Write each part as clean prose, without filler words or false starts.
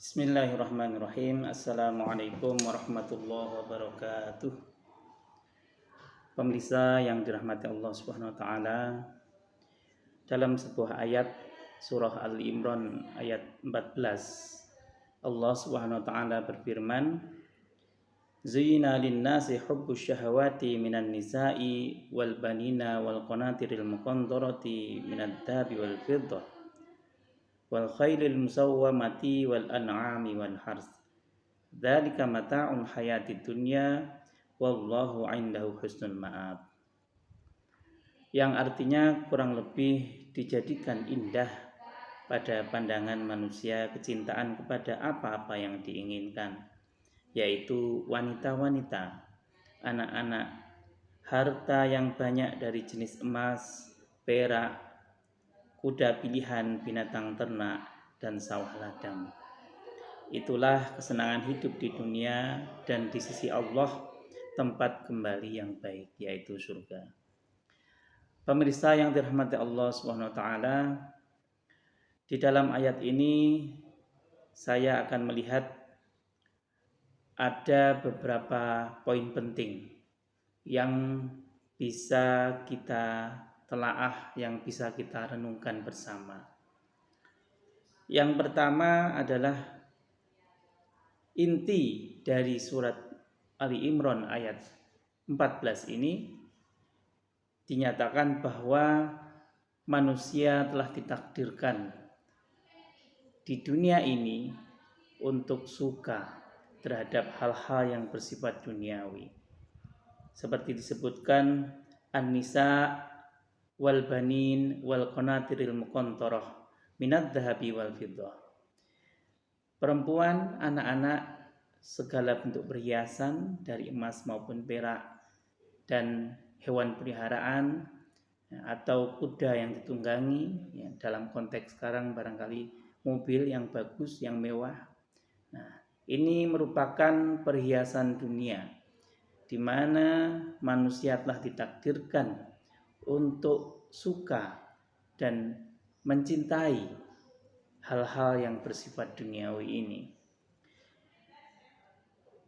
Bismillahirrahmanirrahim. Assalamualaikum warahmatullahi wabarakatuh. Pemirsa yang dirahmati Allah Subhanahu wa taala, dalam sebuah ayat surah Ali Imran ayat 14, Allah Subhanahu wa taala berfirman, "Zuyyina lin-nasi hubbus syahawati minan nisa'i wal banina wal qanatiril muqantarati minad dhahabi wal fiddah wal khailil musawwamati wal an'ami wal harth. Dzalika mata'ul hayatid dunya wallahu 'indahu husnul ma'ab." Yang artinya kurang lebih dijadikan indah pada pandangan manusia kecintaan kepada apa-apa yang diinginkan, yaitu wanita-wanita, anak-anak, harta yang banyak dari jenis emas, perak, kuda pilihan, binatang ternak, dan sawah ladang. Itulah kesenangan hidup di dunia dan di sisi Allah tempat kembali yang baik, yaitu surga. Pemirsa yang dirahmati Allah Subhanahu wa taala, di dalam ayat ini saya akan melihat ada beberapa poin penting yang bisa kita telaah, yang bisa kita renungkan bersama. Yang pertama adalah inti dari surat Ali Imran ayat 14 ini dinyatakan bahwa manusia telah ditakdirkan di dunia ini untuk suka terhadap hal-hal yang bersifat duniawi. Seperti disebutkan an-nisa wal banin wal qanatiril muqantarah minad dhahabi wal fiddah. Perempuan, anak-anak, segala bentuk perhiasan dari emas maupun perak, dan hewan peliharaan atau kuda yang ditunggangi, ya, dalam konteks sekarang barangkali mobil yang bagus, yang mewah. Nah, ini merupakan perhiasan dunia di mana manusia telah ditakdirkan untuk suka dan mencintai hal-hal yang bersifat duniawi ini.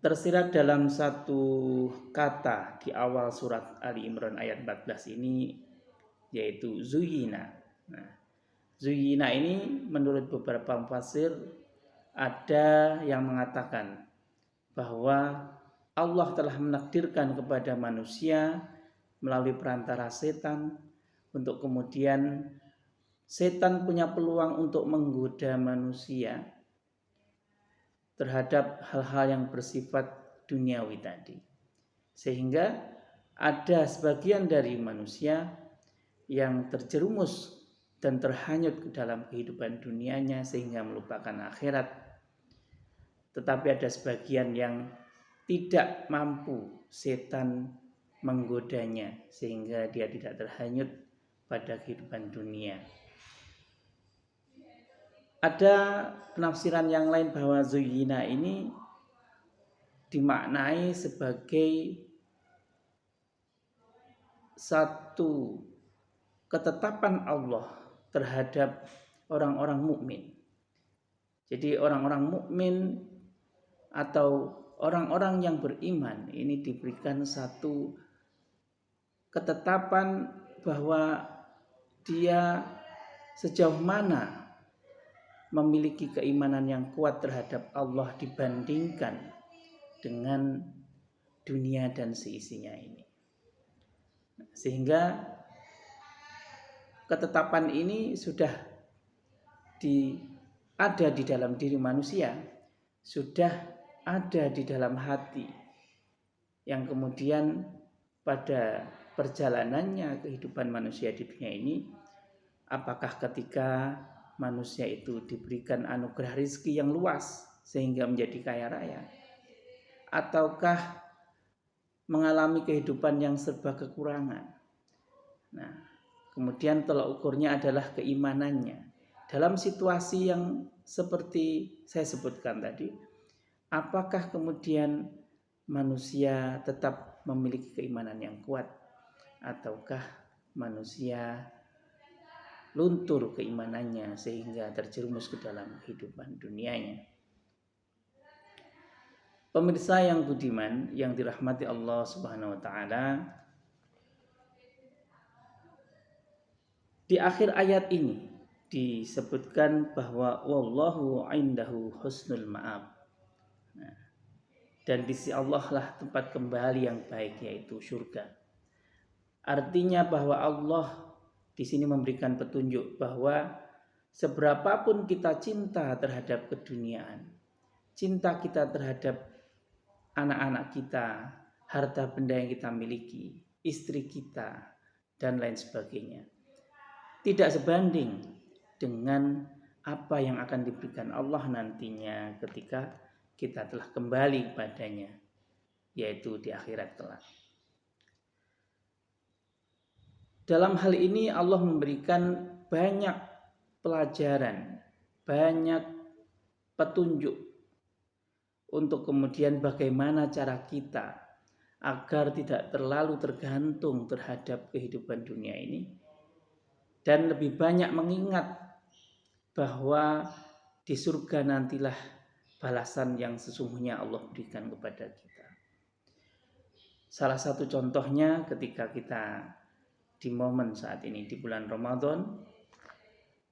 Tersirat dalam satu kata di awal surat Ali Imran ayat 14 ini, yaitu zuyyina. Nah, zuyyina ini menurut beberapa mufassir ada yang mengatakan bahwa Allah telah menakdirkan kepada manusia melalui perantara setan untuk kemudian setan punya peluang untuk menggoda manusia terhadap hal-hal yang bersifat duniawi tadi. Sehingga ada sebagian dari manusia yang terjerumus dan terhanyut ke dalam kehidupan dunianya sehingga melupakan akhirat. Tetapi ada sebagian yang tidak mampu setan menggodanya sehingga dia tidak terhanyut pada kehidupan dunia. Ada penafsiran yang lain bahwa zuyyina ini dimaknai sebagai satu ketetapan Allah terhadap orang-orang mukmin. Jadi orang-orang mukmin atau orang-orang yang beriman ini diberikan satu ketetapan bahwa dia sejauh mana memiliki keimanan yang kuat terhadap Allah dibandingkan dengan dunia dan seisinya ini. Sehingga ketetapan ini sudah ada di dalam diri manusia, sudah ada di dalam hati, yang kemudian pada perjalanannya kehidupan manusia di dunia ini, apakah ketika manusia itu diberikan anugerah rezeki yang luas sehingga menjadi kaya raya, ataukah mengalami kehidupan yang serba kekurangan. Nah, kemudian tolak ukurnya adalah keimanannya. Dalam situasi yang seperti saya sebutkan tadi, apakah kemudian manusia tetap memiliki keimanan yang kuat, ataukah manusia luntur keimanannya sehingga terjerumus ke dalam kehidupan dunianya. Pemirsa yang budiman yang dirahmati Allah Subhanahu wa taala, di akhir ayat ini disebutkan bahwa wallahu indahu husnul ma'ab. Nah, dan di sisi Allah lah tempat kembali yang baik, yaitu surga. Artinya bahwa Allah di sini memberikan petunjuk bahwa seberapapun kita cinta terhadap keduniaan, cinta kita terhadap anak-anak kita, harta benda yang kita miliki, istri kita, dan lain sebagainya, tidak sebanding dengan apa yang akan diberikan Allah nantinya ketika kita telah kembali padanya, yaitu di akhirat kelak. Dalam hal ini Allah memberikan banyak pelajaran, banyak petunjuk untuk kemudian bagaimana cara kita agar tidak terlalu tergantung terhadap kehidupan dunia ini, dan lebih banyak mengingat bahwa di surga nantilah balasan yang sesungguhnya Allah berikan kepada kita. Salah satu contohnya ketika kita di momen saat ini di bulan Ramadan,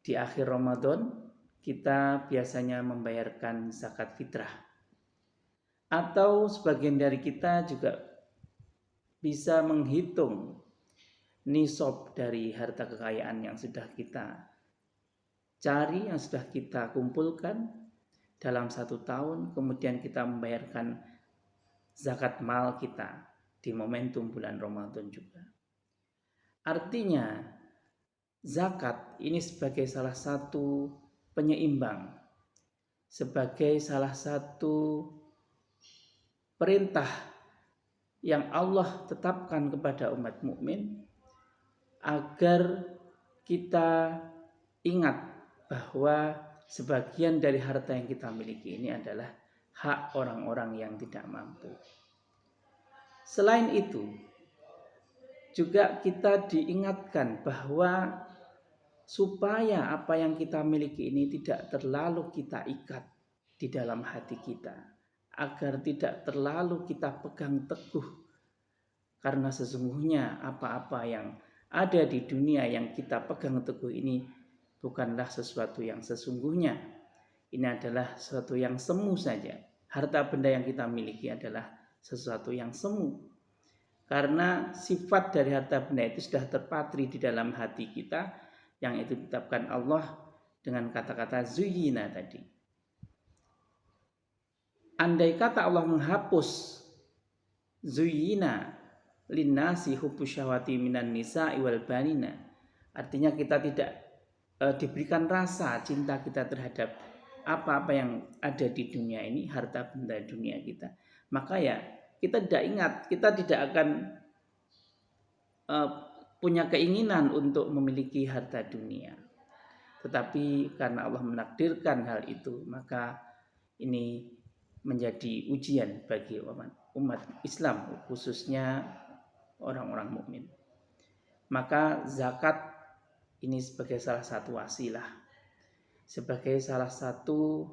di akhir Ramadan kita biasanya membayarkan zakat fitrah. Atau sebagian dari kita juga bisa menghitung nisab dari harta kekayaan yang sudah kita cari, yang sudah kita kumpulkan dalam 1 tahun, kemudian kita membayarkan zakat mal kita di momentum bulan Ramadan juga. Artinya zakat ini sebagai salah satu penyeimbang, sebagai salah satu perintah yang Allah tetapkan kepada umat mukmin agar kita ingat bahwa sebagian dari harta yang kita miliki ini adalah hak orang-orang yang tidak mampu. Selain itu, juga kita diingatkan bahwa supaya apa yang kita miliki ini tidak terlalu kita ikat di dalam hati kita, agar tidak terlalu kita pegang teguh, karena sesungguhnya apa-apa yang ada di dunia yang kita pegang teguh ini bukanlah sesuatu yang sesungguhnya. Ini adalah sesuatu yang semu saja. Harta benda yang kita miliki adalah sesuatu yang semu, karena sifat dari harta benda itu sudah terpatri di dalam hati kita, yang itu ditetapkan Allah dengan kata-kata zuyina tadi. Andai kata Allah menghapus zuyina linnasi hubbus syahwati minan nisa'i wal banina, artinya kita tidak diberikan rasa cinta kita terhadap apa-apa yang ada di dunia ini, harta benda dunia kita, maka ya kita tidak ingat, kita tidak akan punya keinginan untuk memiliki harta dunia. Tetapi karena Allah menakdirkan hal itu, maka ini menjadi ujian bagi umat Islam, khususnya orang-orang mukmin. Maka zakat ini sebagai salah satu wasilah, sebagai salah satu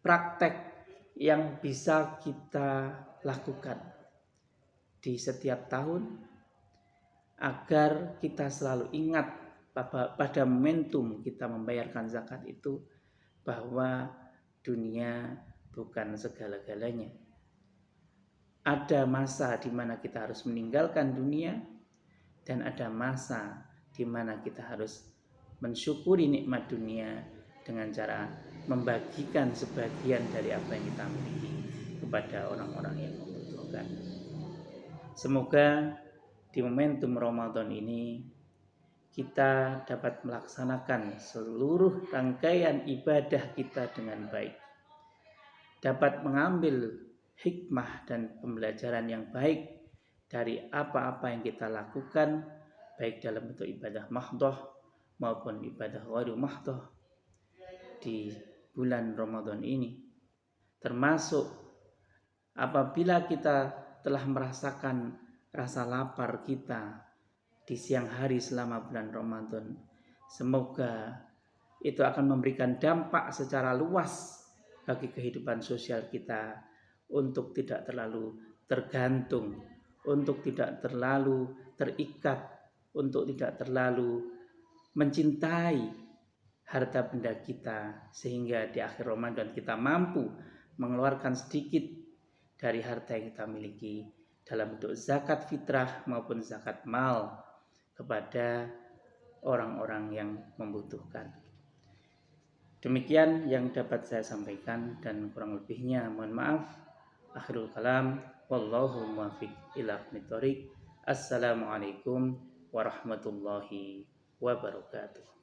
praktek yang bisa kita lakukan di setiap tahun, agar kita selalu ingat pada momentum kita membayarkan zakat itu bahwa dunia bukan segala-galanya. Ada masa di mana kita harus meninggalkan dunia, dan ada masa di mana kita harus mensyukuri nikmat dunia dengan cara membagikan sebagian dari apa yang kita miliki kepada orang-orang yang membutuhkan. Semoga di momentum Ramadan ini kita dapat melaksanakan seluruh rangkaian ibadah kita dengan baik, dapat mengambil hikmah dan pembelajaran yang baik dari apa-apa yang kita lakukan, baik dalam bentuk ibadah mahdhah maupun ibadah ghairu mahdhah di bulan Ramadan ini. Termasuk apabila kita telah merasakan rasa lapar kita di siang hari selama bulan Ramadan, semoga itu akan memberikan dampak secara luas bagi kehidupan sosial kita, untuk tidak terlalu tergantung, untuk tidak terlalu terikat, untuk tidak terlalu mencintai harta benda kita, sehingga di akhir Ramadan kita mampu mengeluarkan sedikit dari harta yang kita miliki dalam bentuk zakat fitrah maupun zakat mal kepada orang-orang yang membutuhkan. Demikian yang dapat saya sampaikan, dan kurang lebihnya mohon maaf. Akhirul kalam, wallahu muwaffiq ila aqwamit thoriq. Assalamualaikum warahmatullahi wabarakatuh.